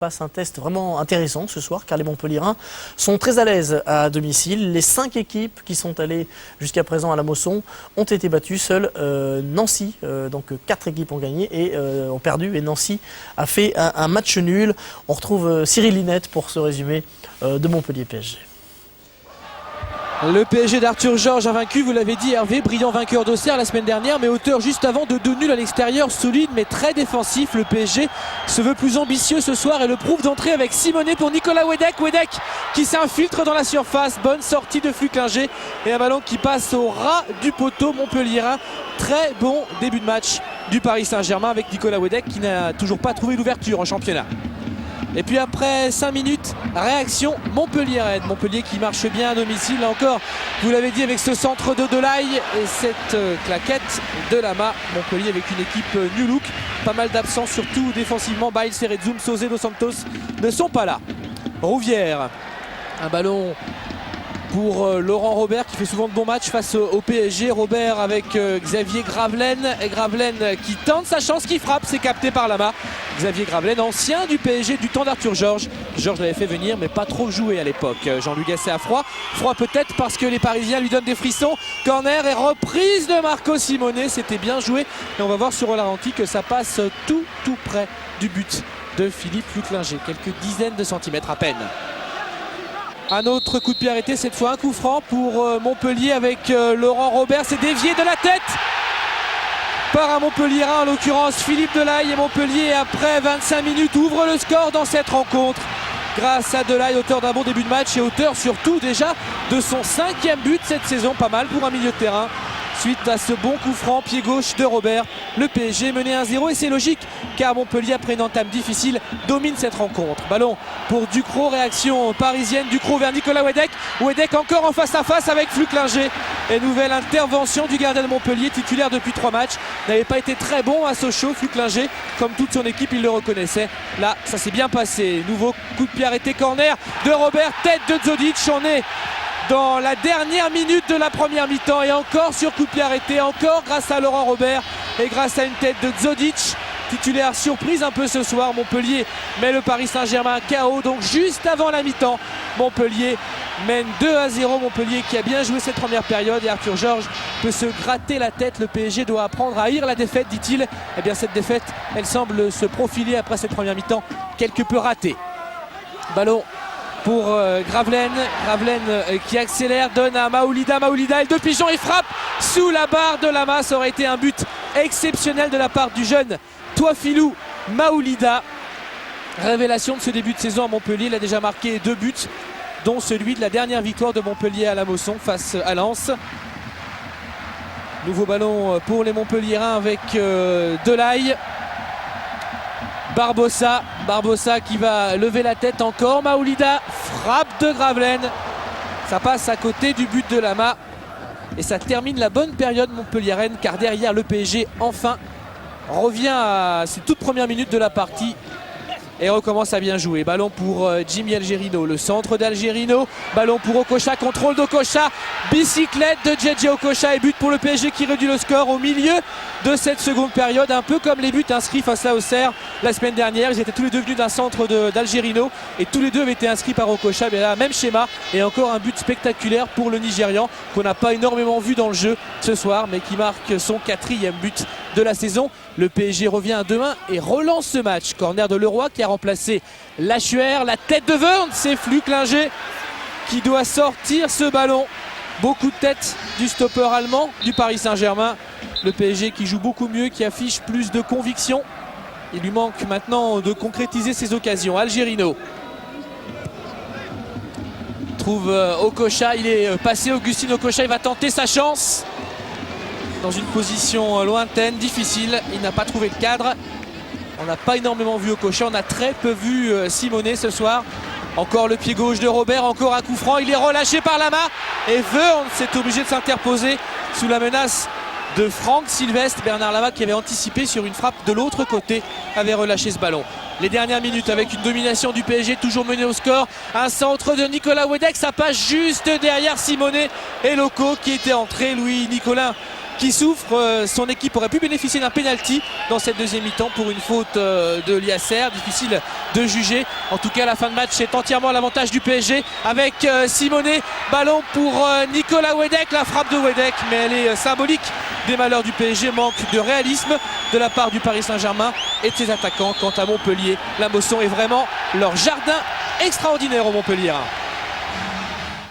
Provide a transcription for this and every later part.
Passe un test vraiment intéressant ce soir car les Montpelliérains sont très à l'aise à domicile. Les 5 équipes qui sont allées jusqu'à présent à la Mosson ont été battues. Seule Nancy, donc 4 équipes ont gagné et ont perdu et Nancy a fait un match nul. On retrouve Cyril Linette pour ce résumé de Montpellier PSG. Le PSG d'Arthur Georges a vaincu, vous l'avez dit Hervé, brillant vainqueur d'Auxerre la semaine dernière, mais auteur juste avant de 2 nuls à l'extérieur, solide mais très défensif. Le PSG se veut plus ambitieux ce soir et le prouve d'entrée avec Simonet pour Nicolas Wedek. Wedek qui s'infiltre dans la surface, bonne sortie de Flucklinger et un ballon qui passe au ras du poteau montpelliérain. Très bon début de match du Paris Saint-Germain avec Nicolas Wedek qui n'a toujours pas trouvé l'ouverture en championnat. Et puis après 5 minutes, réaction montpelliéraine. Montpellier qui marche bien à domicile. Là encore, vous l'avez dit avec ce centre de Delaye et cette claquette de Lama. Montpellier avec une équipe new look. Pas mal d'absents, surtout défensivement. Baïl, Seredzum, Sosé, Dos Santos ne sont pas là. Rouvière, un ballon pour Laurent Robert qui fait souvent de bons matchs face au PSG. Robert avec Xavier Gravelaine. Et Gravelaine qui tente sa chance, qui frappe, c'est capté par Lama. Xavier Gravelaine, ancien du PSG du temps d'Arthur Georges. Georges l'avait fait venir mais pas trop joué à l'époque. Jean-Louis Gasset à froid. Froid peut-être parce que les Parisiens lui donnent des frissons. Corner et reprise de Marco Simonet. C'était bien joué. Et on va voir sur le ralenti que ça passe tout près du but de Philippe Flucklinger. Quelques dizaines de centimètres à peine. Un autre coup de pied arrêté, cette fois un coup franc pour Montpellier avec Laurent Robert. C'est dévié de la tête par un Montpelliérain, en l'occurrence Philippe Delaye. Et Montpellier, après 25 minutes, ouvre le score dans cette rencontre. Grâce à Delaye, auteur d'un bon début de match et auteur surtout déjà de son 5e but cette saison. Pas mal pour un milieu de terrain. Suite à ce bon coup franc, pied gauche de Robert, le PSG menait 1-0 et c'est logique car Montpellier, après une entame difficile, domine cette rencontre. Ballon pour Ducrot, réaction parisienne, Ducrot vers Nicolas Wedek. Wedek encore en face à face avec Flucklinger. Et nouvelle intervention du gardien de Montpellier, titulaire depuis 3 matchs. N'avait pas été très bon à Sochaux, Flucklinger, comme toute son équipe, il le reconnaissait. Là, ça s'est bien passé. Nouveau coup de pied arrêté, corner de Robert, tête de Zodic. On est dans la dernière minute de la première mi-temps et encore sur coup de pied arrêté, encore grâce à Laurent Robert et grâce à une tête de Zodic. Titulaire surprise un peu ce soir, Montpellier met le Paris Saint-Germain KO, donc juste avant la mi-temps. Montpellier mène 2-0, Montpellier qui a bien joué cette première période et Arthur Georges peut se gratter la tête. Le PSG doit apprendre à haïr la défaite, dit-il. Eh bien cette défaite, elle semble se profiler après cette première mi-temps quelque peu ratée. Ballon pour Gravelaine qui accélère, donne à Maoulida, et le 2 pigeons, il frappe sous la barre de Lama. Ça aurait été un but exceptionnel de la part du jeune Touafilou Maoulida. Révélation de ce début de saison à Montpellier, il a déjà marqué 2 buts dont celui de la dernière victoire de Montpellier à la Mosson face à Lens. Nouveau ballon pour les Montpelliérains avec Delaye. Barbosa qui va lever la tête encore. Maoulida, frappe de Gravelaine. Ça passe à côté du but de Lama. Et ça termine la bonne période montpelliéraine car derrière le PSG enfin revient à ses toutes premières minutes de la partie et recommence à bien jouer. Ballon pour Jimmy Algerino, le centre d'Algerino. Ballon pour Okocha, contrôle d'Okocha. Bicyclette de JJ Okocha et but pour le PSG qui réduit le score au milieu de cette seconde période. Un peu comme les buts inscrits face à Auxerre la semaine dernière. Ils étaient tous les deux venus d'un centre d'Algerino et tous les deux avaient été inscrits par Okocha. Mais là, même schéma et encore un but spectaculaire pour le Nigérian qu'on n'a pas énormément vu dans le jeu ce soir mais qui marque son 4e but de la saison. Le PSG revient à 2-1 et relance ce match. Corner de Leroy qui a remplacé Lachuer. La tête de Wörth, c'est Flucklinger qui doit sortir ce ballon. Beaucoup de tête du stopper allemand du Paris Saint-Germain. Le PSG qui joue beaucoup mieux, qui affiche plus de conviction. Il lui manque maintenant de concrétiser ses occasions. Algerino trouve Okocha, il est passé. Augustin Okocha, il va tenter sa chance dans une position lointaine, difficile. Il n'a pas trouvé le cadre. On n'a pas énormément vu Okocha, on a très peu vu Simonet ce soir. Encore le pied gauche de Robert, encore un coup franc, il est relâché par Lama et Wörth s'est obligé de s'interposer sous la menace de Franck Sylvestre. Bernard Lama qui avait anticipé sur une frappe de l'autre côté avait relâché ce ballon. Les dernières minutes avec une domination du PSG, toujours mené au score. Un centre de Nicolas Wedek, ça passe juste derrière Simonet et Loco qui était entré. Louis Nicolin qui souffre. Son équipe aurait pu bénéficier d'un penalty dans cette deuxième mi-temps pour une faute de Liasser. Difficile de juger. En tout cas, la fin de match est entièrement à l'avantage du PSG avec Simonet. Ballon pour Nicolas Wedek. La frappe de Wedek, mais elle est symbolique des malheurs du PSG. Manque de réalisme de la part du Paris Saint-Germain et de ses attaquants. Quant à Montpellier, la Mosson est vraiment leur jardin extraordinaire au Montpellier.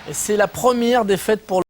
Et c'est la première défaite pour